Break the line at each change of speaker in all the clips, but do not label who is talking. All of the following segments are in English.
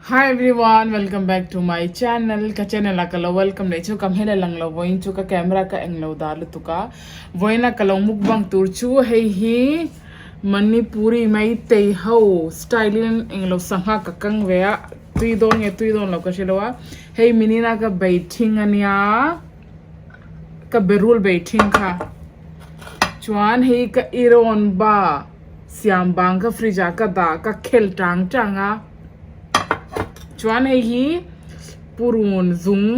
Hi everyone, welcome back to my channel. Ka channel akalo welcome le chu kam hele lang lo voin chu ka camera ka eng lo dal tu ka voina kalong mukbang tur chu hei hi Manipuri mai te ho styling eng lo sangha ka kang vea tui don lo ka shilowa hei minina ka baiting ania ka berul baiting kha chuan hei ka iron ba siam bang ka frija ka da ka khel tang changa chuan hei hi purun zung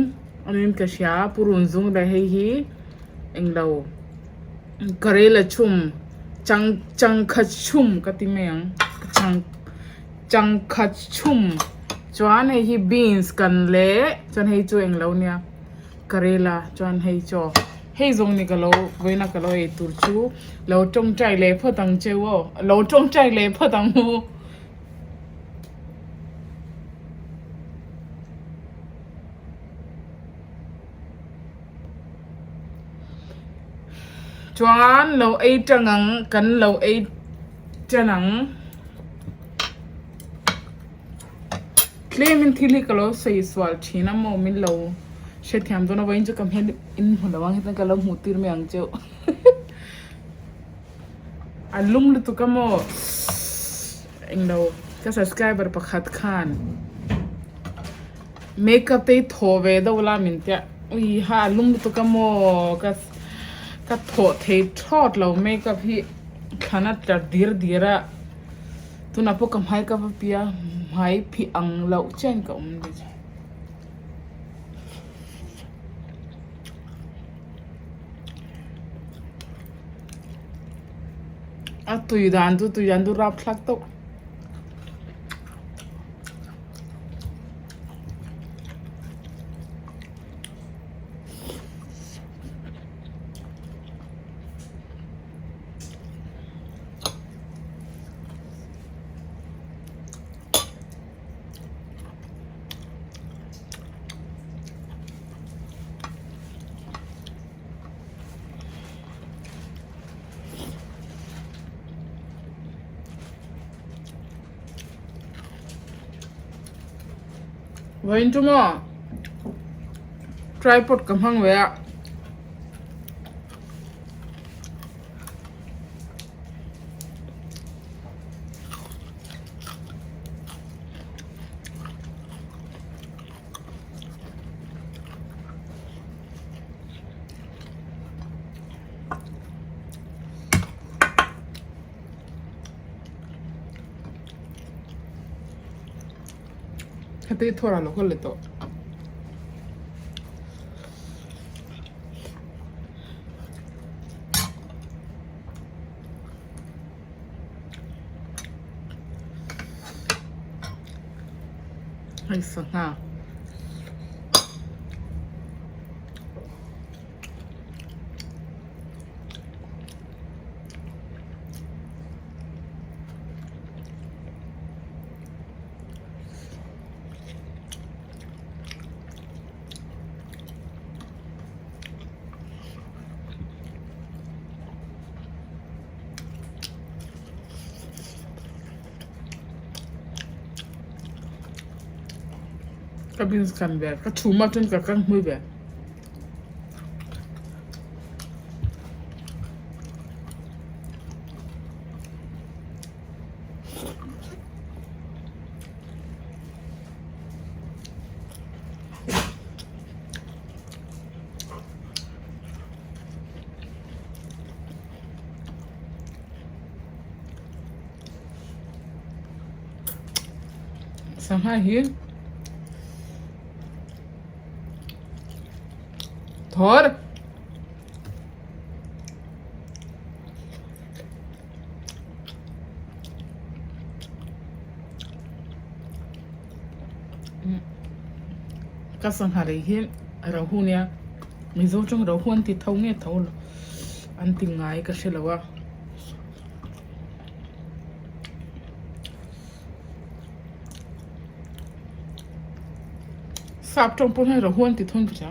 anin ka sia purun zung da hei hi englo karela chum chang khat chum ka ti meng chang khat chum chuan hei hi beans kan le chuan hei chu englo nia karela chuan hei cho hei zong ni ka lo voina ka lo e tur chu lo tong chai le photang chewo lo tong chai le photang hu chuan lo ei changang kan lo ei chanang claim thili kalo sei swal thina mo min lo she thiam dona wain chu kam hen in hulawang hitan kalo mutir me ang cheu alum lu tu kamo englo ka subscriber pakhat khan makeup te thove do la min tia ui ha alum lu tu kamo ka tho the thot lo makeup hi khana tar dira tu na po kam hai ka pia mai phi ang lo chen ka de a tu dan du rap thak to wain tu mo tripod kam hang we hati thora lo khole to ai sa ha ka beans kan be ka chuma tun ka kang hui be Sangha hi thor ka sangha re hi rahu nia mizo chung rahu an ti thau nge thau an ti ngai ka shelawa sap trong pon hai rahu an ti thon pcha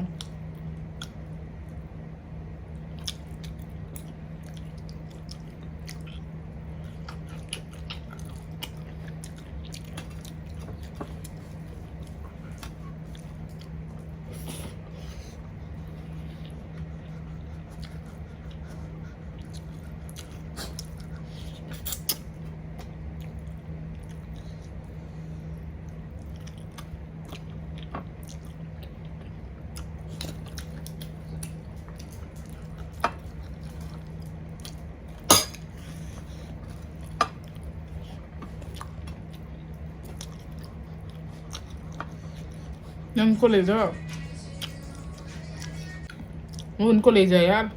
Nam ko le ja. उनको ले जा यार.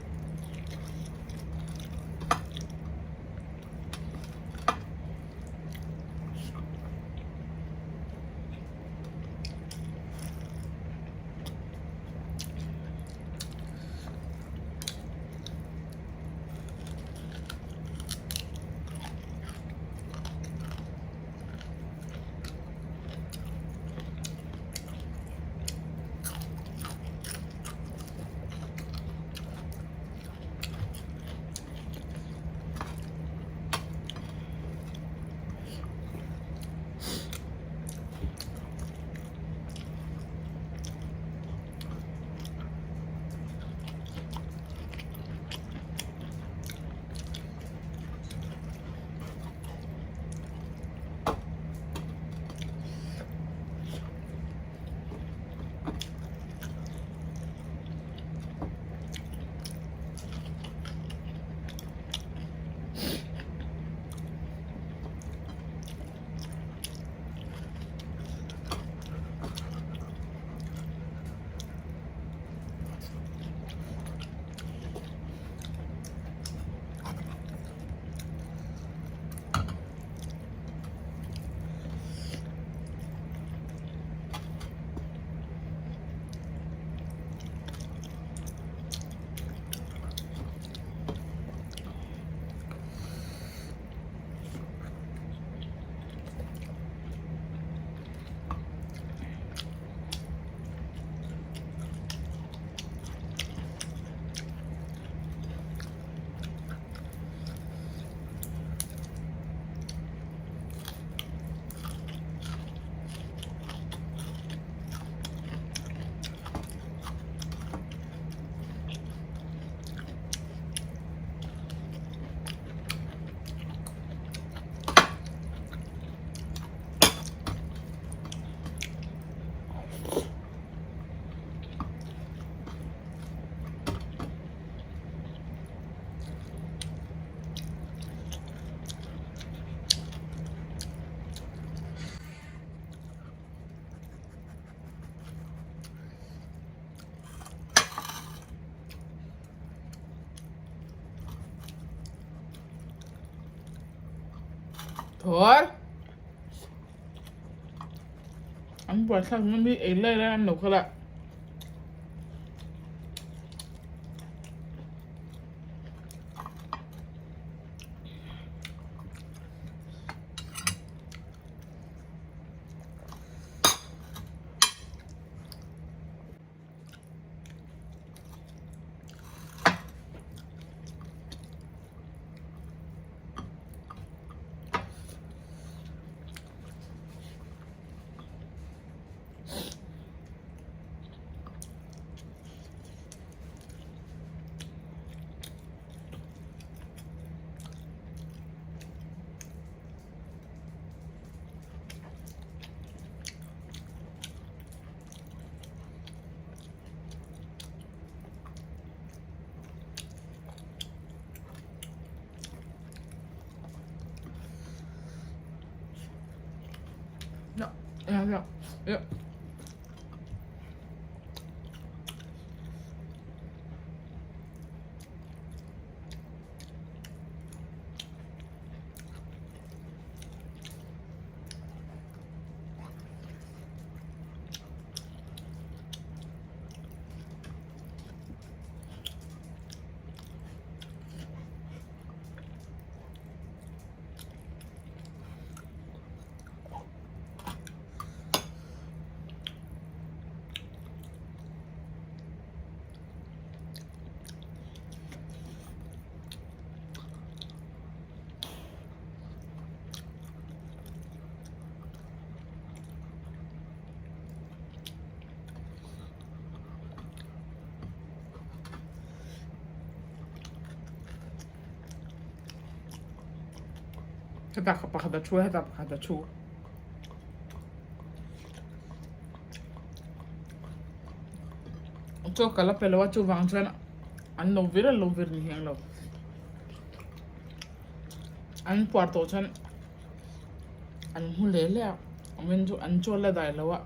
Thor. Anh bỏ sao nó bị ấy lên ăn nấu không ạ? Ja. Heta pakadachu. Cho kala pelawa chu wangchan an lovir ni hiang lo. An puarto chan an hulele a men ju an chola dai lawa.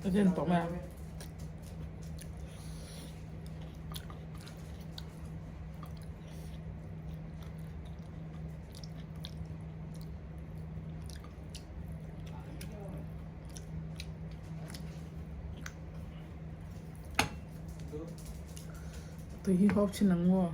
Tôi trên tổng mà tôi hip hop trên nắng ngô